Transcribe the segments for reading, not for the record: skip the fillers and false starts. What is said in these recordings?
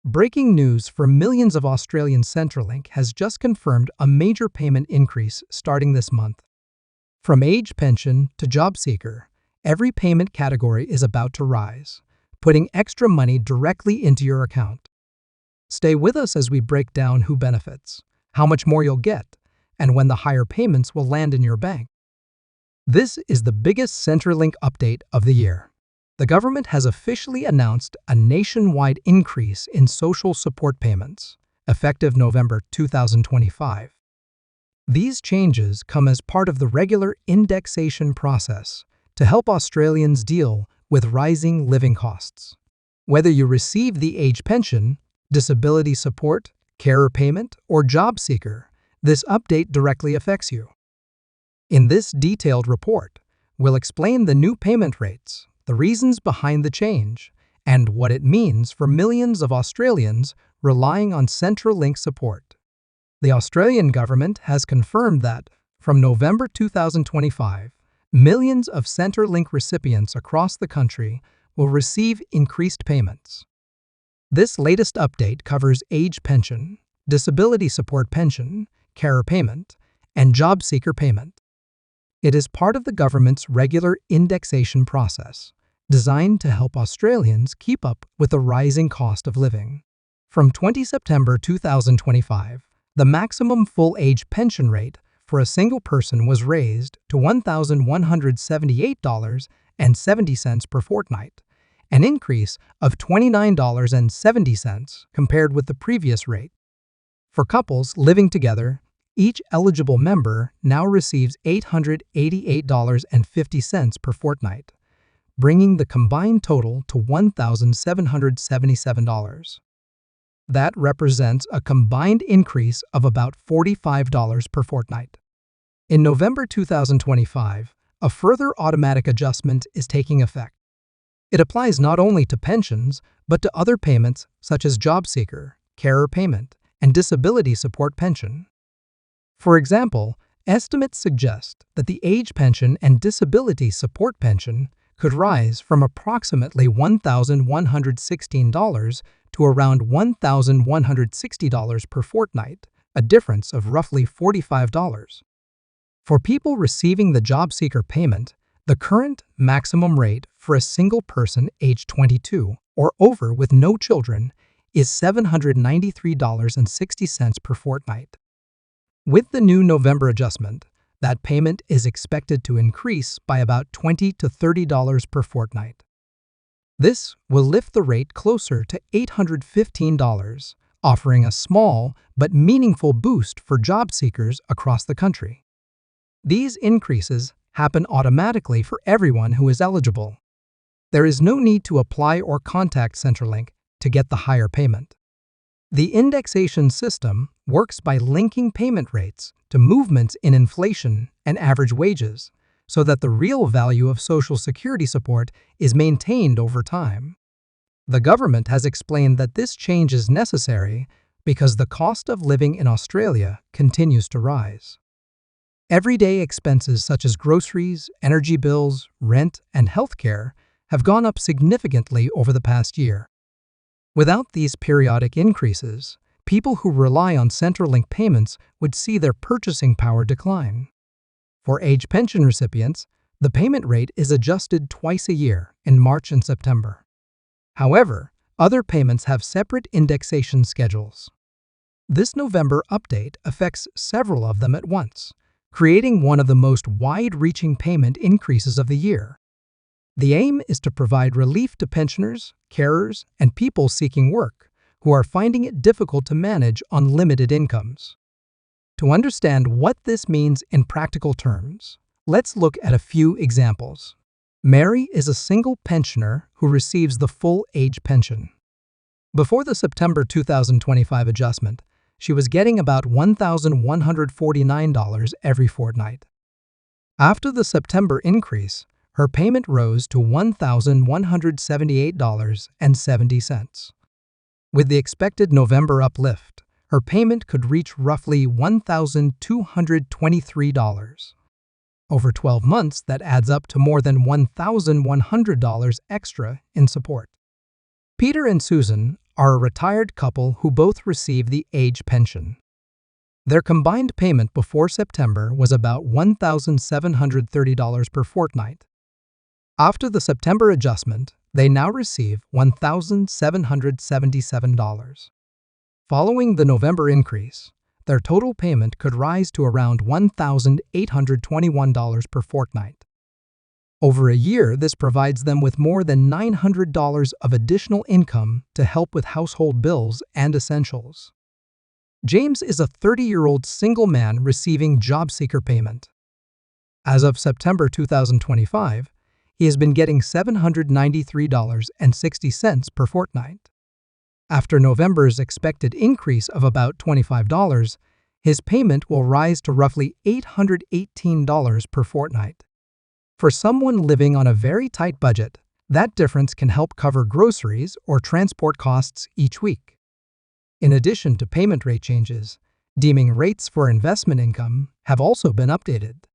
Breaking news for millions of Australians. Centrelink has just confirmed a major payment increase starting this month. From age pension to JobSeeker, every payment category is about to rise, putting extra money directly into your account. Stay with us as we break down who benefits, how much more you'll get, and when the higher payments will land in your bank. This is the biggest Centrelink update of the year. The government has officially announced a nationwide increase in social support payments, effective November 2025. These changes come as part of the regular indexation process to help Australians deal with rising living costs. Whether you receive the age pension, disability support, carer payment, or JobSeeker, this update directly affects you. In this detailed report, we'll explain the new payment rates, the reasons behind the change, and what it means for millions of Australians relying on Centrelink support. The Australian government has confirmed that, from November 2025, millions of Centrelink recipients across the country will receive increased payments. This latest update covers age pension, disability support pension, carer payment, and JobSeeker payment. It is part of the government's regular indexation process, designed to help Australians keep up with the rising cost of living. From 20 September 2025, the maximum full-age pension rate for a single person was raised to $1,178.70 per fortnight, an increase of $29.70 compared with the previous rate. For couples living together, each eligible member now receives $888.50 per fortnight, bringing the combined total to $1,777. That represents a combined increase of about $45 per fortnight. In November 2025, a further automatic adjustment is taking effect. It applies not only to pensions, but to other payments such as JobSeeker, carer payment, and disability support pension. For example, estimates suggest that the age pension and disability support pension could rise from approximately $1,116 to around $1,160 per fortnight, a difference of roughly $45. For people receiving the JobSeeker payment, the current maximum rate for a single person aged 22 or over with no children is $793.60 per fortnight. With the new November adjustment, that payment is expected to increase by about $20 to $30 per fortnight. This will lift the rate closer to $815, offering a small but meaningful boost for job seekers across the country. These increases happen automatically for everyone who is eligible. There is no need to apply or contact Centrelink to get the higher payment. The indexation system works by linking payment rates to movements in inflation and average wages, so that the real value of Social Security support is maintained over time. The government has explained that this change is necessary because the cost of living in Australia continues to rise. Everyday expenses such as groceries, energy bills, rent, and healthcare have gone up significantly over the past year. Without these periodic increases, people who rely on Centrelink payments would see their purchasing power decline. For age pension recipients, the payment rate is adjusted twice a year in March and September. However, other payments have separate indexation schedules. This November update affects several of them at once, creating one of the most wide-reaching payment increases of the year. The aim is to provide relief to pensioners, carers, and people seeking work who are finding it difficult to manage on limited incomes. To understand what this means in practical terms, let's look at a few examples. Mary is a single pensioner who receives the full age pension. Before the September 2025 adjustment, she was getting about $1,149 every fortnight. After the September increase, her payment rose to $1,178.70. With the expected November uplift, her payment could reach roughly $1,223. Over 12 months, that adds up to more than $1,100 extra in support. Peter and Susan are a retired couple who both receive the age pension. Their combined payment before September was about $1,730 per fortnight. After the September adjustment, they now receive $1,777. Following the November increase, their total payment could rise to around $1,821 per fortnight. Over a year, this provides them with more than $900 of additional income to help with household bills and essentials. James is a 30-year-old single man receiving JobSeeker payment. As of September 2025, he has been getting $793.60 per fortnight. After November's expected increase of about $25, his payment will rise to roughly $818 per fortnight. For someone living on a very tight budget, that difference can help cover groceries or transport costs each week. In addition to payment rate changes, deeming rates for investment income have also been updated.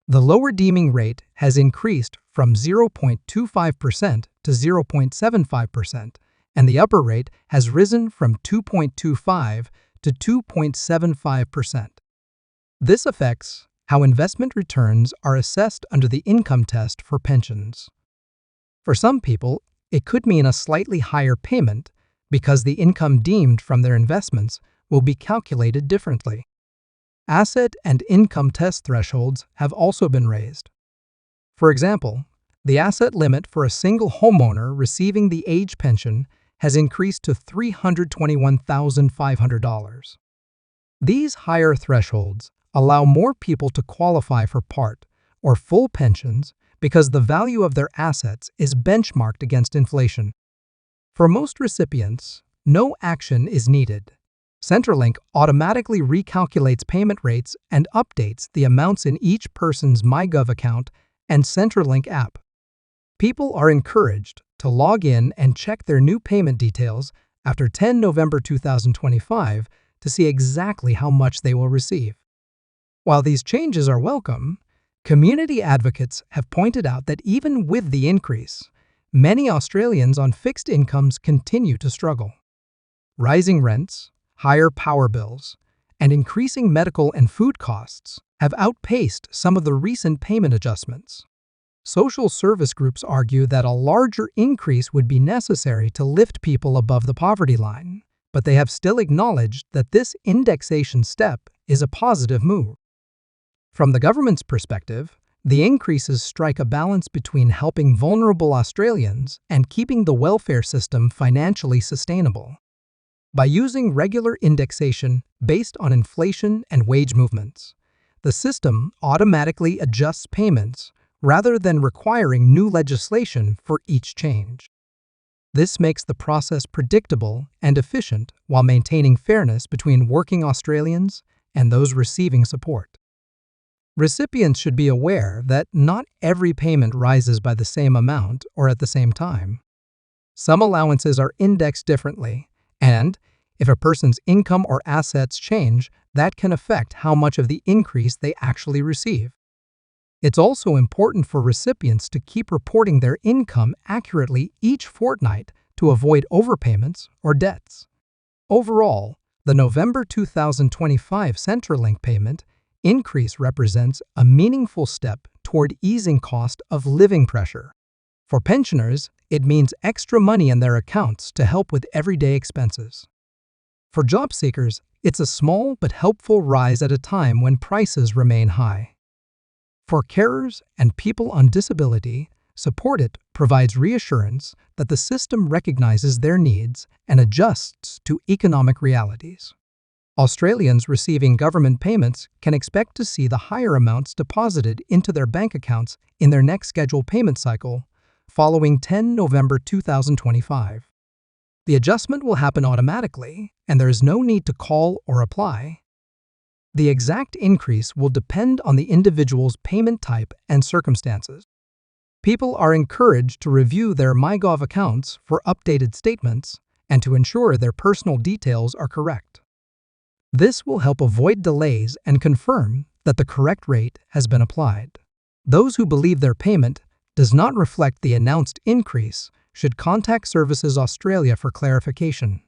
The lower deeming rate has increased from 0.25% to 0.75%, and the upper rate has risen from 2.25% to 2.75%. This affects how investment returns are assessed under the income test for pensions. For some people, it could mean a slightly higher payment because the income deemed from their investments will be calculated differently. Asset and income test thresholds have also been raised. For example, the asset limit for a single homeowner receiving the age pension has increased to $321,500. These higher thresholds allow more people to qualify for part or full pensions because the value of their assets is benchmarked against inflation. For most recipients, no action is needed. Centrelink automatically recalculates payment rates and updates the amounts in each person's myGov account and Centrelink app. People are encouraged to log in and check their new payment details after 10 November 2025 to see exactly how much they will receive. While these changes are welcome, community advocates have pointed out that even with the increase, many Australians on fixed incomes continue to struggle. Rising rents, higher power bills, and increasing medical and food costs have outpaced some of the recent payment adjustments. Social service groups argue that a larger increase would be necessary to lift people above the poverty line, but they have still acknowledged that this indexation step is a positive move. From the government's perspective, the increases strike a balance between helping vulnerable Australians and keeping the welfare system financially sustainable. By using regular indexation based on inflation and wage movements, the system automatically adjusts payments rather than requiring new legislation for each change. This makes the process predictable and efficient while maintaining fairness between working Australians and those receiving support. Recipients should be aware that not every payment rises by the same amount or at the same time. Some allowances are indexed differently, and if a person's income or assets change, that can affect how much of the increase they actually receive. It's also important for recipients to keep reporting their income accurately each fortnight to avoid overpayments or debts. Overall, the November 2025 Centrelink payment increase represents a meaningful step toward easing cost of living pressure. For pensioners, it means extra money in their accounts to help with everyday expenses. For job seekers, it's a small but helpful rise at a time when prices remain high. For carers and people on disability, support it provides reassurance that the system recognizes their needs and adjusts to economic realities. Australians receiving government payments can expect to see the higher amounts deposited into their bank accounts in their next scheduled payment cycle following 10 November 2025. The adjustment will happen automatically, and there is no need to call or apply. The exact increase will depend on the individual's payment type and circumstances. People are encouraged to review their myGov accounts for updated statements and to ensure their personal details are correct. This will help avoid delays and confirm that the correct rate has been applied. Those who believe their payment does not reflect the announced increase should contact Services Australia for clarification.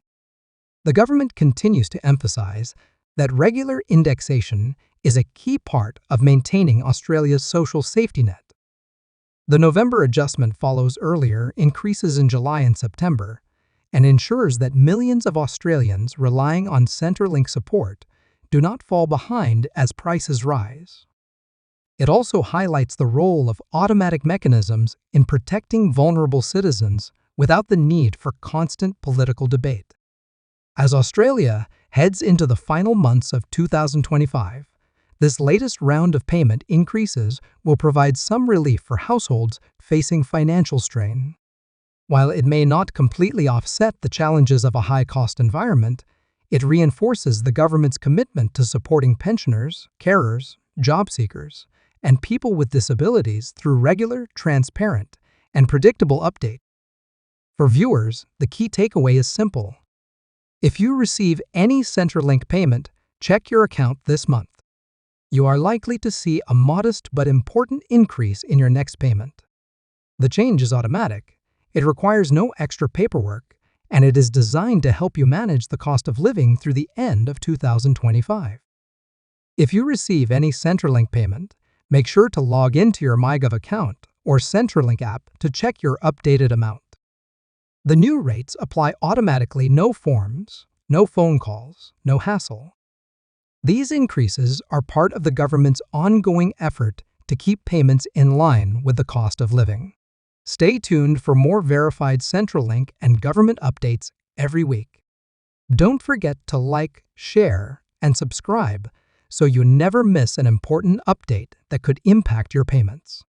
The government continues to emphasize that regular indexation is a key part of maintaining Australia's social safety net. The November adjustment follows earlier increases in July and September and ensures that millions of Australians relying on Centrelink support do not fall behind as prices rise. It also highlights the role of automatic mechanisms in protecting vulnerable citizens without the need for constant political debate. As Australia heads into the final months of 2025, this latest round of payment increases will provide some relief for households facing financial strain. While it may not completely offset the challenges of a high-cost environment, it reinforces the government's commitment to supporting pensioners, carers, job seekers, and people with disabilities through regular, transparent, and predictable updates. For viewers, the key takeaway is simple. If you receive any Centrelink payment, check your account this month. You are likely to see a modest but important increase in your next payment. The change is automatic, it requires no extra paperwork, and it is designed to help you manage the cost of living through the end of 2025. If you receive any Centrelink payment, make sure to log into your myGov account or Centrelink app to check your updated amount. The new rates apply automatically, no forms, no phone calls, no hassle. These increases are part of the government's ongoing effort to keep payments in line with the cost of living. Stay tuned for more verified Centrelink and government updates every week. Don't forget to like, share, and subscribe so you never miss an important update that could impact your payments.